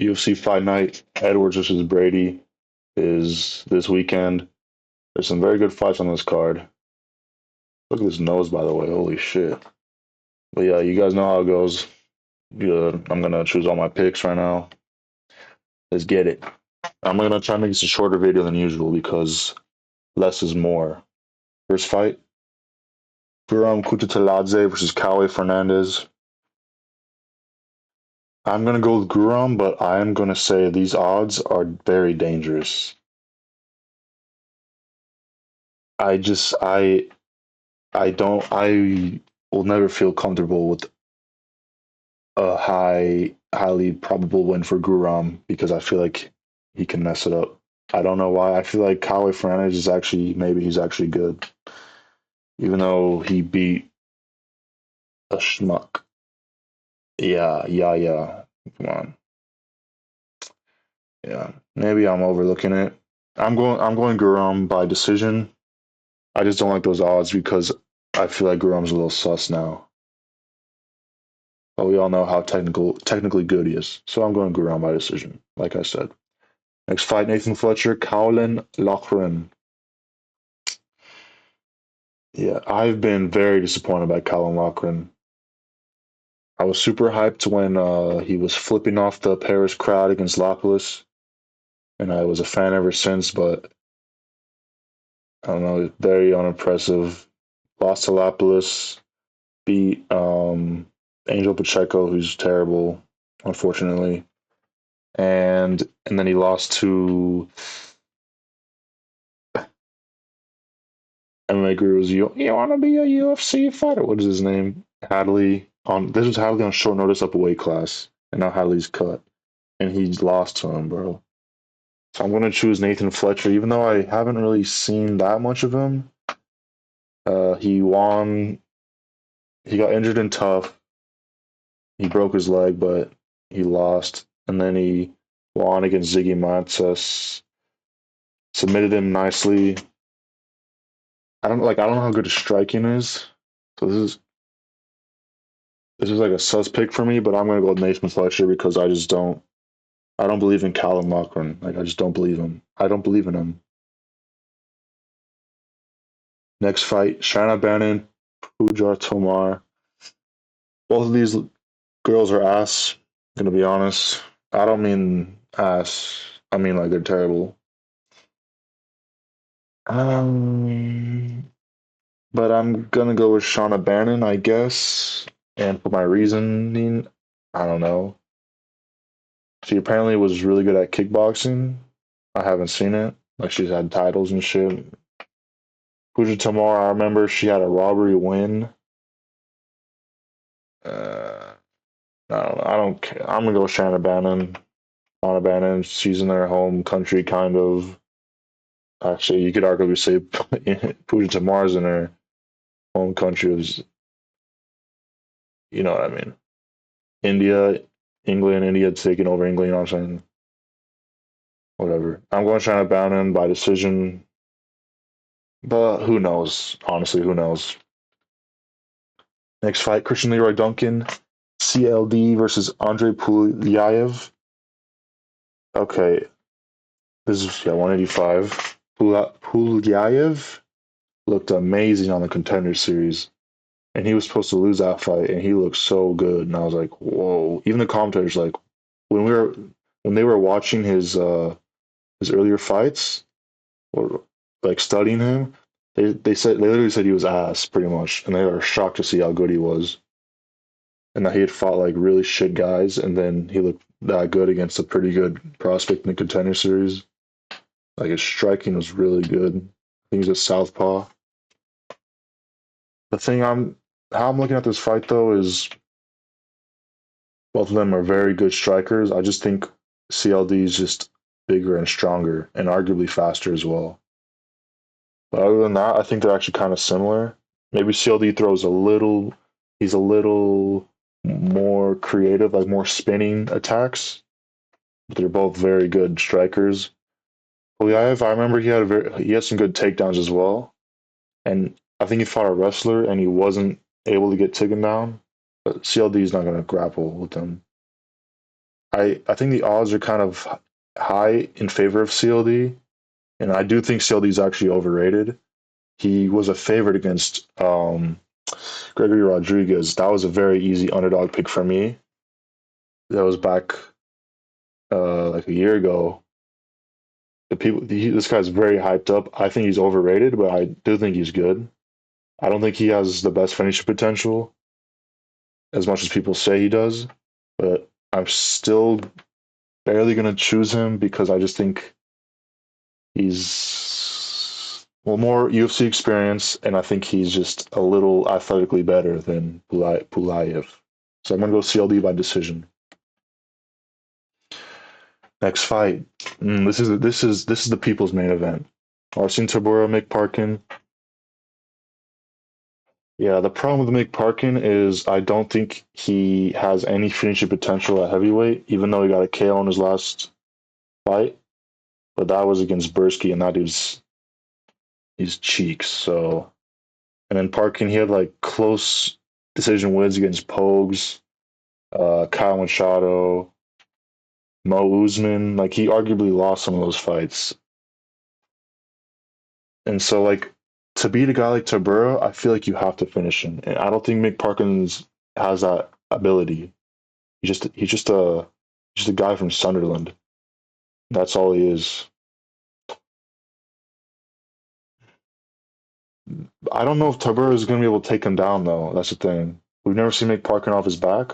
UFC Fight Night, Edwards versus Brady is this weekend. There's some very good fights on this card. Look at his nose, by the way. Holy shit. But yeah, you guys know how it goes. Yeah, I'm gonna choose all my picks right now. Let's get it. I'm gonna try and make this a shorter video than usual because less is more. First fight, Guram Kutateladze versus Kaue Fernandes. I'm gonna go with Guram, but I am gonna say these odds are very dangerous. I just I will never feel comfortable with a highly probable win for Guram because I feel like he can mess it up. I don't know why. I feel like Kaue Fernandes is actually maybe he's actually good, even though he beat a schmuck. Yeah. Come on. Yeah, maybe I'm overlooking it. I'm going Guram by decision. I just don't like those odds because I feel like Guram's a little sus now. But we all know how technically good he is. So I'm going Guram by decision, like I said. Next fight, Nathan Fletcher, Caolan, Loughran. Yeah, I've been very disappointed by Caolan Loughran. I was super hyped when he was flipping off the Paris crowd against Lapalus, and I was a fan ever since, but I don't know, very unimpressive. Lost to Lapalus, beat Angel Pacheco, who's terrible, unfortunately. And then he lost to MMA Guru's you want to be a UFC fighter? What is his name? Hadley on this was Hadley on short notice up a weight class, and now Hadley's cut, and he's lost to him, bro. So I'm gonna choose Nathan Fletcher, even though I haven't really seen that much of him. He won. He got injured in tough. He broke his leg, but he lost, and then he won against Ziggy Matsas. Submitted him nicely. I don't know how good his striking is. So this is like a sus pick for me, but I'm gonna go with Nathan Fletcher because I don't believe in Callum Loughran. Like I just don't believe him. I don't believe in him. Next fight, Shauna Bannon, Puja Tomar. Both of these girls are ass, gonna be honest. I don't mean ass. I mean like they're terrible. Um but I'm gonna go with Shauna Bannon, I guess. And for my reasoning, I don't know. She apparently was really good at kickboxing. I haven't seen it. Like she's had titles and shit. Puja Tomar, I remember she had a robbery win. Uh, I don't know. I don't care. I'm gonna go with Shanna Bannon. Shanna Bannon. She's in their home country, kind of. Actually, you could arguably say Puja Tamar's in her home country. Was you know what I mean? India, England, India taking over England. You know what I'm saying? Whatever. I'm going Shanna Bannon by decision, but who knows? Honestly, who knows? Next fight, Christian Leroy Duncan, CLD versus Andrey Pulyaev. Okay, this is 185. Pulyaev looked amazing on the Contender Series, and he was supposed to lose that fight, and he looked so good. And I was like, whoa! Even the commentators, like when we were when they were watching his earlier fights or like studying him, they literally said he was ass pretty much, and they were shocked to see how good he was. And that he had fought like really shit guys, and then he looked that good against a pretty good prospect in the Contender Series. Like his striking was really good. I think he's a southpaw. The thing I'm looking at this fight though is both of them are very good strikers. I just think CLD is just bigger and stronger and arguably faster as well. But other than that, I think they're actually kind of similar. Maybe CLD throws a little, he's a little more creative, like more spinning attacks. But they're both very good strikers. Pulyaev, I remember he had some good takedowns as well, and I think he fought a wrestler and he wasn't able to get taken down. But CLD is not going to grapple with him. I think the odds are kind of high in favor of CLD, and I do think CLD is actually overrated. He was a favorite against Gregory Rodriguez. That was a very easy underdog pick for me. That was back like a year ago. This guy's very hyped up. I think he's overrated, but I do think he's good. I don't think he has the best finishing potential as much as people say he does, but I'm still barely gonna choose him because I just think he's more UFC experience, and I think he's just a little athletically better than Pulyaev. So I'm gonna go CLD by decision. Next fight. This is the people's main event. Marcin Tybura, Mick Parkin. Yeah, the problem with Mick Parkin is I don't think he has any finishing potential at heavyweight, even though he got a KO in his last fight. But that was against Bursky, and that dude's his cheeks. So, and then Parkin, he had like close decision wins against Pogues, Kyle Machado, Mo Usman. Like he arguably lost some of those fights, and so like to beat a guy like Tybura, I feel like you have to finish him, and I don't think Mick Parkins has that ability. He's just a guy from Sunderland. That's all he is. I don't know if Tybura is going to be able to take him down though. That's the thing. We've never seen Mick Parkin off his back,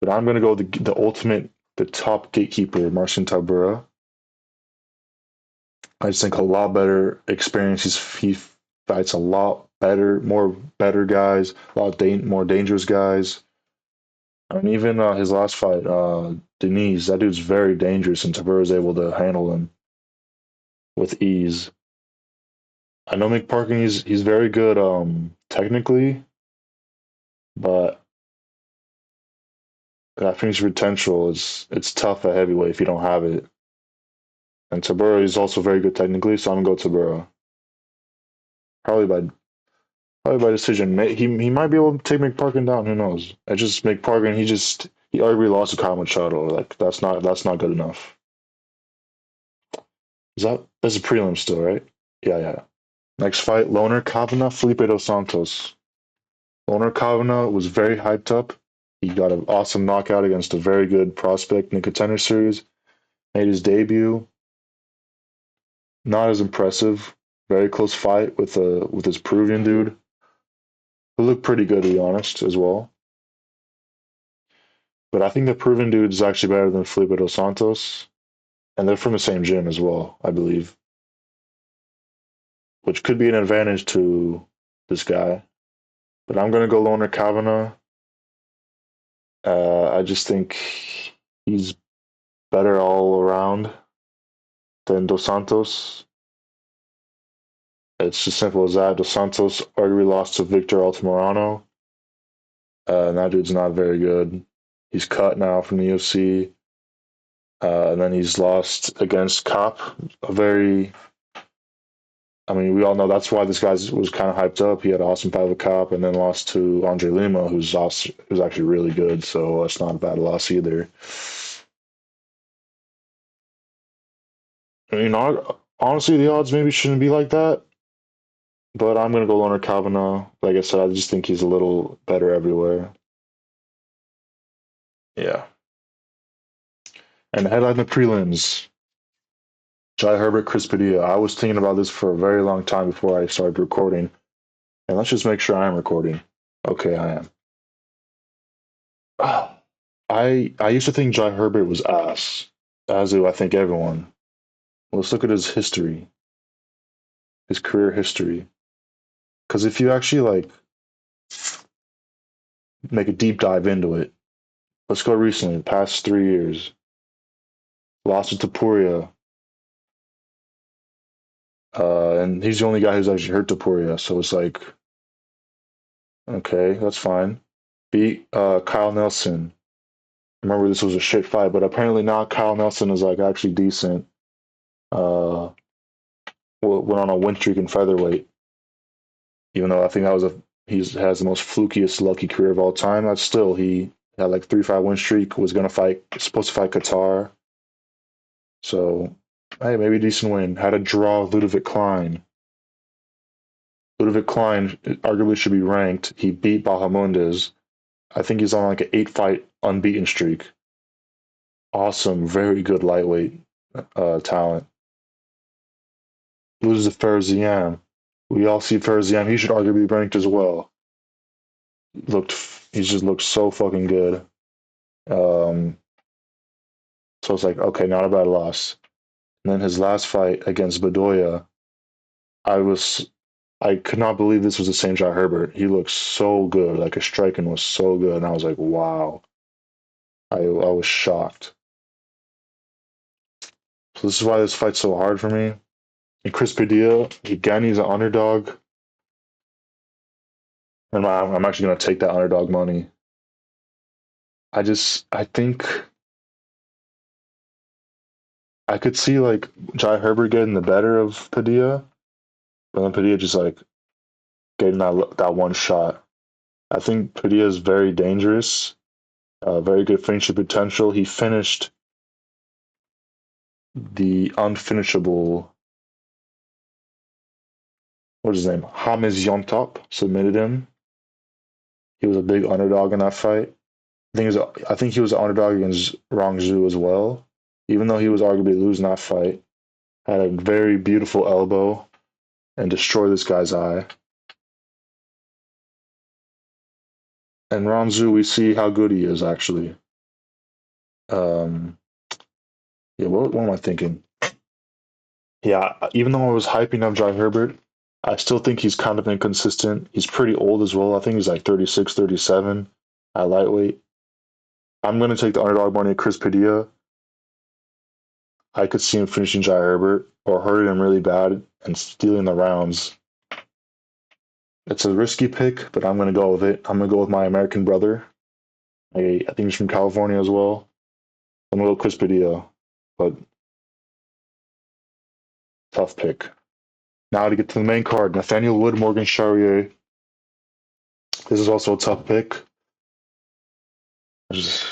but I'm going to go the ultimate, the top gatekeeper, Marcin Tybura. I just think a lot better experience. He fights a lot better, more better guys, a lot more dangerous guys. I mean, even his last fight, Denise, that dude's very dangerous, and Tybura is able to handle him with ease. I know Mick Parkin, he's very good technically, but that finishing potential is it's tough at heavyweight if you don't have it. And Tybura is also very good technically, so I'm gonna go Tybura. Probably by probably by decision. He might be able to take McParkin down. Who knows? I just McParkin. He already lost to Kyle Machado. Like that's not good enough. That's a prelim still, right? Yeah, yeah. Next fight, Loner Kavanagh, Felipe dos Santos. Loner Kavanagh was very hyped up. He got an awesome knockout against a very good prospect in the Contender Series. Made his debut. Not as impressive. Very close fight with his Peruvian dude. Who looked pretty good, to be honest, as well. But I think the Peruvian dude is actually better than Felipe dos Santos, and they're from the same gym as well, I believe, which could be an advantage to this guy. But I'm gonna go Loner Kavanagh. I just think he's better all around than Dos Santos. It's just simple as that. Dos Santos already lost to Victor Altamirano. And that dude's not very good. He's cut now from the UFC. And then he's lost against Cop. I mean, we all know that's why this guy was kind of hyped up. He had an awesome fight with Cop, and then lost to Andrey Lima, who's actually really good. So that's not a bad loss either. You know, honestly, the odds maybe shouldn't be like that. But I'm gonna go Loner Kavanagh. Like I said, I just think he's a little better everywhere. Yeah. And headline the prelims. Jai Herbert, Chris Padilla. I was thinking about this for a very long time before I started recording. And let's just make sure I am recording. Okay, I am. I used to think Jai Herbert was ass, as do I think everyone. Let's look at his history, his career history. Because if you actually like make a deep dive into it, let's go recently, the past 3 years. Lost to Topuria, and he's the only guy who's actually hurt Topuria. So it's like, okay, that's fine. Beat Kyle Nelson. Remember, this was a shit fight, but apparently now Kyle Nelson is like actually decent. Uh, went on a win streak in featherweight, even though I think that was he has the most flukiest lucky career of all time. That's still Had like 3-5 win streak. Was gonna fight. Supposed to fight Qatar. So hey, maybe a decent win. Had a draw with Ludovic Klein. Ludovic Klein arguably should be ranked. He beat Bahamondes. I think he's on like an 8-fight unbeaten streak. Awesome, very good lightweight talent. Loses to Ferziam. We all see Ferziam. He should arguably be ranked as well. Looked, he just looked so fucking good. Um, so it's like, okay, not a bad loss. And then his last fight against Bedoya, I was, I could not believe this was the same shot Herbert. He looked so good. Like his striking was so good, and I was like, wow. I was shocked. So this is why this fight's so hard for me. And Chris Padilla, again, he's an underdog. And I'm actually going to take that underdog money. I think I could see like Jai Herbert getting the better of Padilla, but then Padilla just like getting that one shot. I think Padilla is very dangerous, very good finishing potential. He finished the unfinishable, what's his name? James Yontop submitted him. He was a big underdog in that fight. I think he was an underdog against Rong Zhu as well, even though he was arguably losing that fight. Had a very beautiful elbow and destroyed this guy's eye. And Rong Zhu, we see how good he is actually. Um, yeah, what am I thinking? Yeah, even though I was hyping up Jai Herbert, I still think he's kind of inconsistent. He's pretty old as well. I think he's like 36, 37 at lightweight. I'm going to take the underdog money at Chris Padilla. I could see him finishing Jai Herbert or hurting him really bad and stealing the rounds. It's a risky pick, but I'm going to go with it. I'm going to go with my American brother. I think he's from California as well. I'm going to go Chris Padilla, but tough pick. Now to get to the main card, Nathaniel Wood, Morgan Charriere. This is also a tough pick. I just,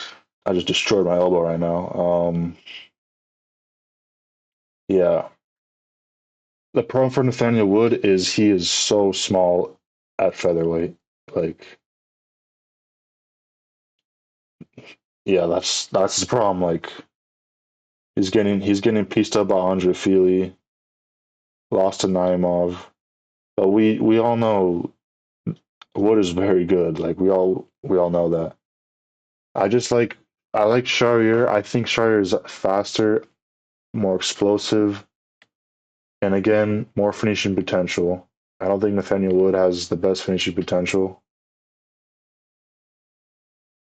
I just destroyed my elbow right now. Yeah. The problem for Nathaniel Wood is he is so small at featherweight. Like, yeah, that's the problem. Like, he's getting pieced up by Andre Fili, lost to Naimov. But we all know Wood is very good. Like we all know that. I just like I like Charriere. I think Charriere is faster, more explosive, and again, more finishing potential. I don't think Nathaniel Wood has the best finishing potential.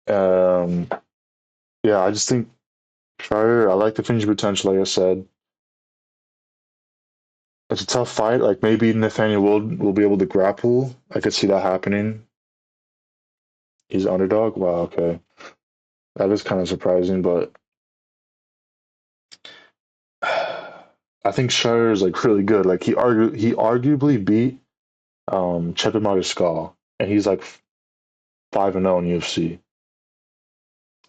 Um, yeah, I just think Charriere. I like the finishing potential, like I said. It's a tough fight. Like maybe Nathaniel Wood will be able to grapple. I could see that happening. He's underdog. Wow, okay, that is kind of surprising, but I think Charriere is like really good. Like he arguably beat Chepe Mariscal, and he's like 5-0 in UFC.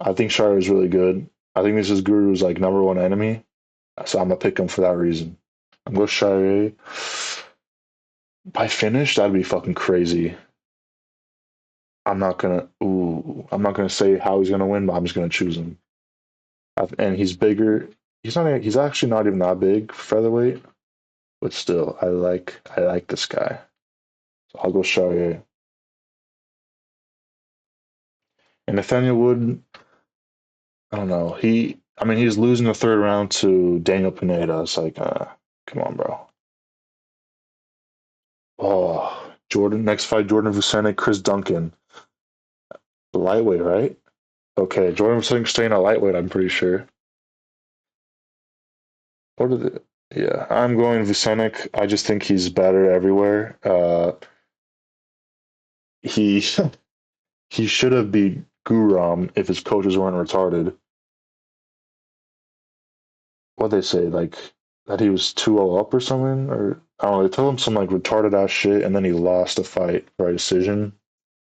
I think Charriere is really good. I think this is Guru's like number one enemy, so I'm gonna pick him for that reason. I'm going Charriere. By finish, that'd be fucking crazy. I'm not gonna say how he's gonna win, but I'm just gonna choose him. And he's bigger. He's actually not even that big for featherweight, but still, I like this guy. So I'll go Charriere. And Nathaniel Wood, I don't know. I mean, he's losing the third round to Daniel Pineda. It's like, come on, bro. Oh, Jordan. Next fight, Jordan Vucenic, Chris Duncan. Lightweight, right? Okay, Jordan Vucenic staying at lightweight. I'm pretty sure. What are the? Yeah, I'm going Vucenic. I just think he's better everywhere. He he should have beat Guram if his coaches weren't retarded. What they say, like that he was 2-0 up or something, or I don't know. They told him some like retarded ass shit, and then he lost the fight by decision.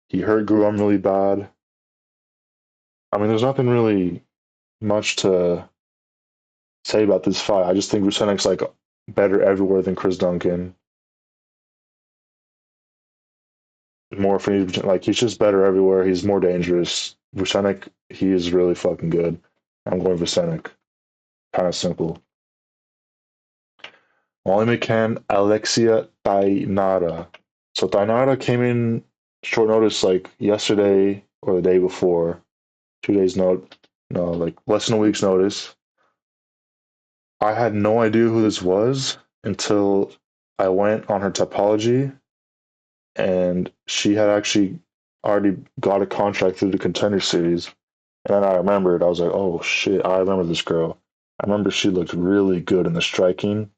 He hurt Guram really bad. I mean, there's nothing really much to say about this fight. I just think Vucenic's like better everywhere than Chris Duncan. More like he's just better everywhere. He's more dangerous. Vucenic, he is really fucking good. I'm going Vucenic. Kind of simple. Molly McCann, Alexia Thainara. So Thainara came in short notice like yesterday or the day before. 2 days note, no, like less than a week's notice. I had no idea who this was until I went on her topology, and she had actually already got a contract through the Contender Series. And then I remembered, I was like, oh shit, I remember this girl. I remember she looked really good in the striking.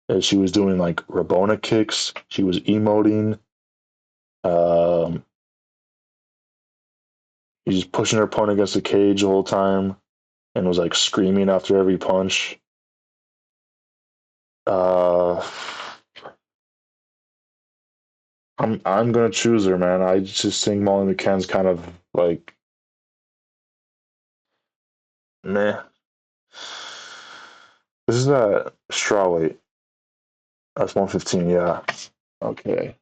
And she was doing like Rabona kicks. She was emoting. Um, she's pushing her opponent against the cage the whole time and was like screaming after every punch. Uh, I'm gonna choose her, man. I just think Molly McCann's kind of like meh. This is at strawweight. That's 115. Yeah. Okay.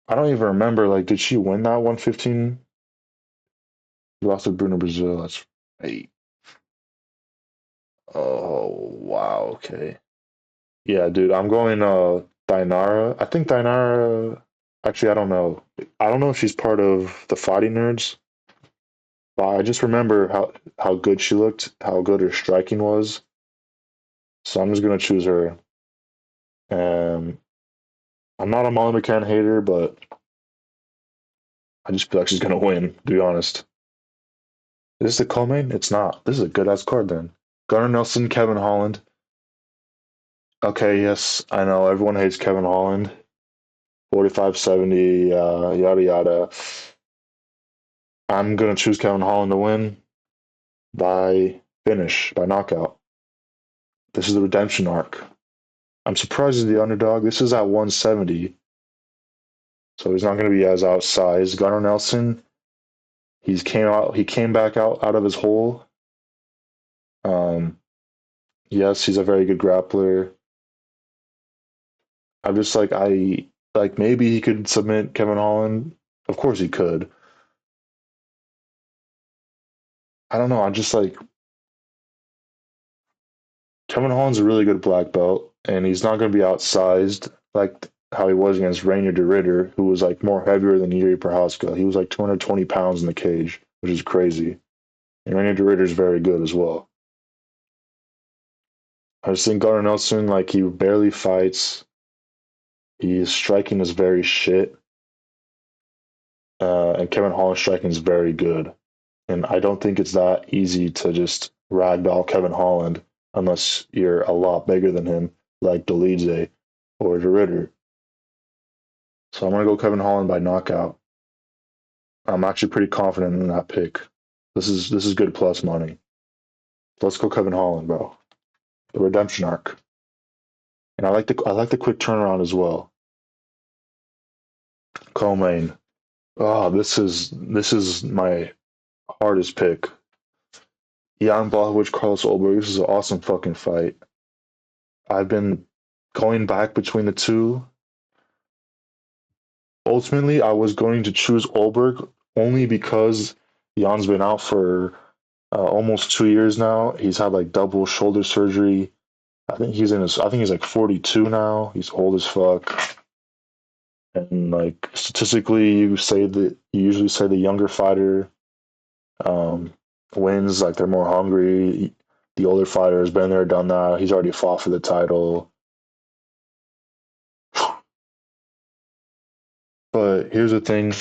I don't even remember. Like, did she win that 115? She lost to Bruno Brazil. That's right. Oh wow. Okay. Yeah, dude. I'm going Thainara. I think Thainara. Actually, I don't know. I don't know if she's part of the Fighting Nerds, but I just remember how good she looked, how good her striking was. So I'm just gonna choose her. Um, I'm not a Molly McCann hater, but I just feel like she's gonna win. To be honest, is this a co-main? It's not. This is a good ass card then. Gunnar Nelson, Kevin Holland. Okay, yes, I know everyone hates Kevin Holland. 45-70, yada yada. I'm gonna choose Kevin Holland to win by finish, by knockout. This is the redemption arc. I'm surprised he's the underdog. This is at 170, so he's not gonna be as outsized. Gunnar Nelson, he came back out of his hole. Um, yes, he's a very good grappler. I'm just like I like maybe he could submit Kevin Holland. Of course he could. I don't know. I'm just like Kevin Holland's a really good black belt, and he's not going to be outsized like how he was against Rainier de Ritter, who was like more heavier than Yuri Prohaska. He was like 220 pounds in the cage, which is crazy. And Rainier de Ritter's very good as well. I just think Gunnar Nelson, like he barely fights. His striking is very shit, and Kevin Holland's striking is very good. And I don't think it's that easy to just ragdoll Kevin Holland unless you're a lot bigger than him, like Dolidze or De Ritter. So I'm gonna go Kevin Holland by knockout. I'm actually pretty confident in that pick. This is good plus money. Let's go Kevin Holland, bro. The redemption arc. And I like the quick turnaround as well. Co-main. Oh, this is my hardest pick. Jan Blachowicz, Carlos Ulberg. This is an awesome fucking fight. I've been going back between the two. Ultimately, I was going to choose Ulberg only because Jan's been out for almost 2 years now. He's had like double shoulder surgery. I think he's like 42 now. He's old as fuck. And like statistically, you usually say the younger fighter um, wins. Like they're more hungry. The older fighter has been there, done that. He's already fought for the title. But here's the thing: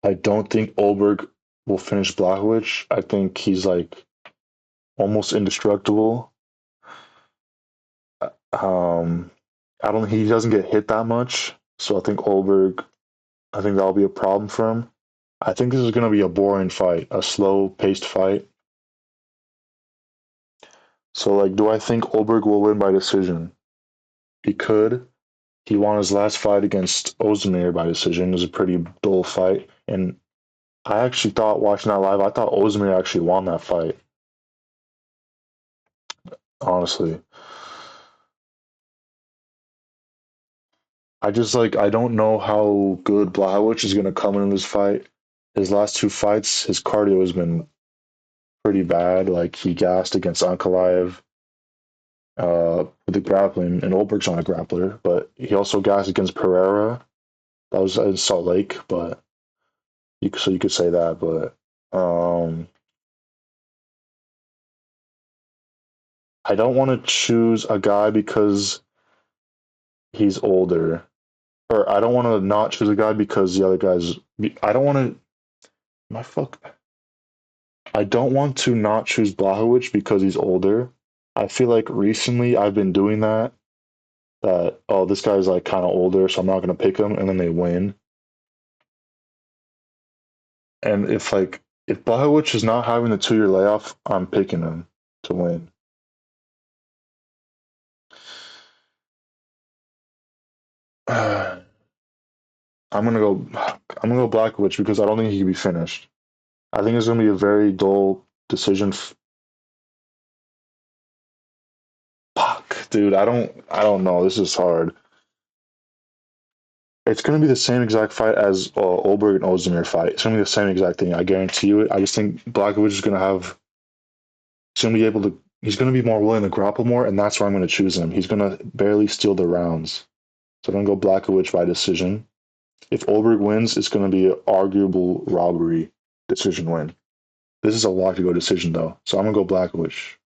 I don't think Ulberg will finish Blachowicz. I think he's like almost indestructible. Um, I don't. He doesn't get hit that much, so I think Ulberg. I think that'll be a problem for him. I think this is going to be a boring fight, a slow-paced fight. So, like, do I think Ulberg will win by decision? He could. He won his last fight against Ozdemir by decision. It was a pretty dull fight, And I actually thought watching that live, I thought Ozdemir actually won that fight. Honestly, I don't know how good Blachowicz is gonna come in this fight. His last two fights, his cardio has been pretty bad. Like he gassed against Ankalaev with the grappling, and Olberg's not a grappler, but he also gassed against Pereira. That was in Salt Lake, but you could say that. But I don't want to choose a guy because he's older, or I don't want to not choose a guy because the other guys. I don't want to. My fuck. I don't want to not choose Blachowicz because he's older. I feel like recently I've been doing that. That oh, this guy's like kind of older, so I'm not gonna pick him, and then they win. And if Blachowicz is not having the 2 year layoff, I'm picking him to win. I'm gonna go Blachowicz because I don't think he can be finished. I think it's gonna be a very dull decision. Fuck, dude, I don't know. This is hard. It's gonna be the same exact fight as Olberg and Ozdemir fight. It's gonna be the same exact thing. I guarantee you it. I just think Blachowicz is gonna have. He's gonna be able to. He's gonna be more willing to grapple more, and that's why I'm gonna choose him. He's gonna barely steal the rounds. So I'm gonna go Blachowicz by decision. If Olberg wins, it's gonna be an arguable robbery decision win. This is a lock to go decision though, so I'm gonna go Blachowicz.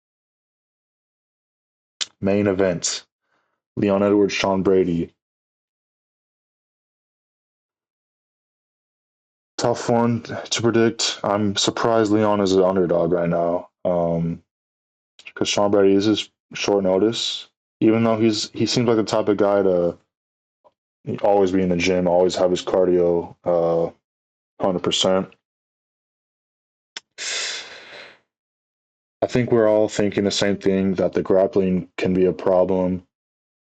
Main event: Leon Edwards, Sean Brady. Tough one to predict. I'm surprised Leon is an underdog right now. Because Sean Brady is his short notice. Even though he seems like the type of guy to always be in the gym, always have his cardio 100%. I think we're all thinking the same thing that the grappling can be a problem.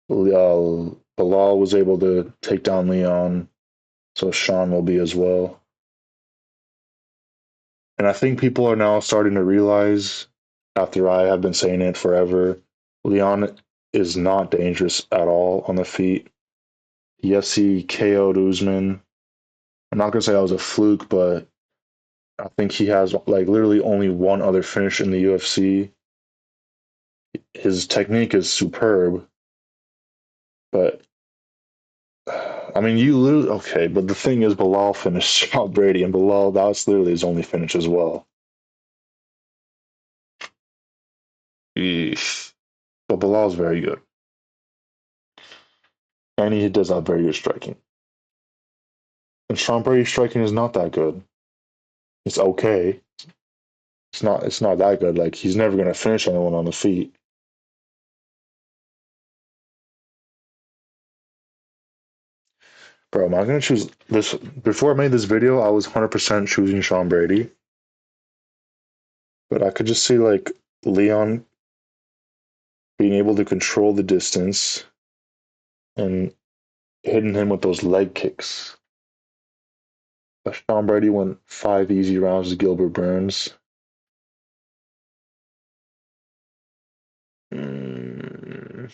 Bilal was able to take down Leon, so Sean will be as well. And I think people are now starting to realize, after I have been saying it forever, Leon is not dangerous at all on the feet. Yes, he KO'd Usman. I'm not gonna say that was a fluke, but I think he has like literally only one other finish in the UFC. His technique is superb, but I mean, you lose. Okay, but the thing is, Bilal finished Sean Brady, and Bilal that's literally his only finish as well. Eesh. But Bilal's very good, and he does have very good striking. And Sean Brady's striking is not that good. It's okay. It's not that good. Like he's never gonna finish anyone on the feet. Bro, am I gonna choose this? Before I made this video, I was 100% choosing Sean Brady, but I could just see like Leon being able to control the distance and hitting him with those leg kicks. But Sean Brady went 5 easy rounds to Gilbert Burns. Mm,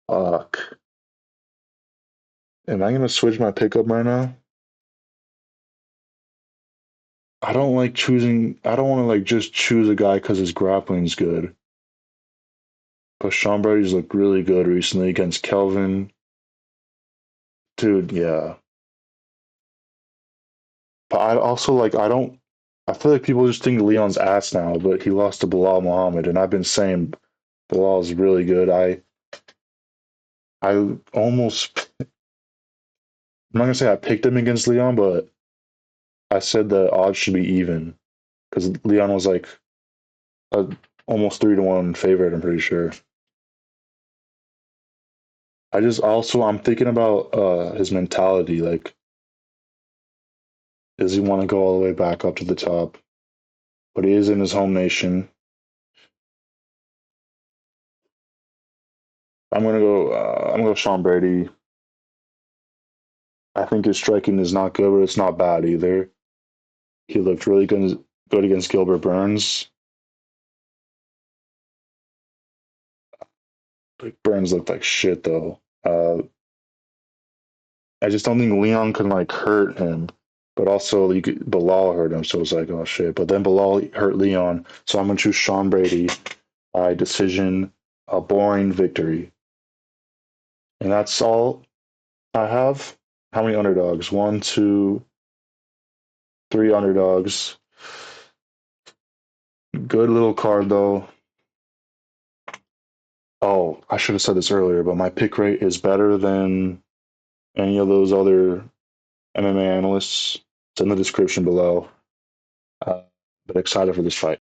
fuck. Am I gonna switch my pickup right now? I don't like choosing. I don't want to like just choose a guy because his grappling's good. But Sean Brady's looked really good recently against Kelvin. Dude, yeah. But I also like I don't. I feel like people just think Leon's ass now, but he lost to Bilal Muhammad, and I've been saying Bilal's really good. I almost. I'm not gonna say I picked him against Leon, but I said the odds should be even because Leon was like a almost 3-1 favorite. I'm pretty sure. I'm thinking about his mentality. Like, does he want to go all the way back up to the top? But he is in his home nation. I'm gonna go Sean Brady. I think his striking is not good, but it's not bad either. He looked really good against Gilbert Burns. Like, Burns looked like shit though. I just don't think Leon can like hurt him, but also Bilal hurt him, so it's like oh shit. But then Bilal hurt Leon, so I'm gonna choose Sean Brady by decision, a boring victory, and that's all I have. How many underdogs? One, two, three underdogs. Good little card though. Oh, I should have said this earlier, but my pick rate is better than any of those other MMA analysts. It's in the description below. Uh, but excited for this fight.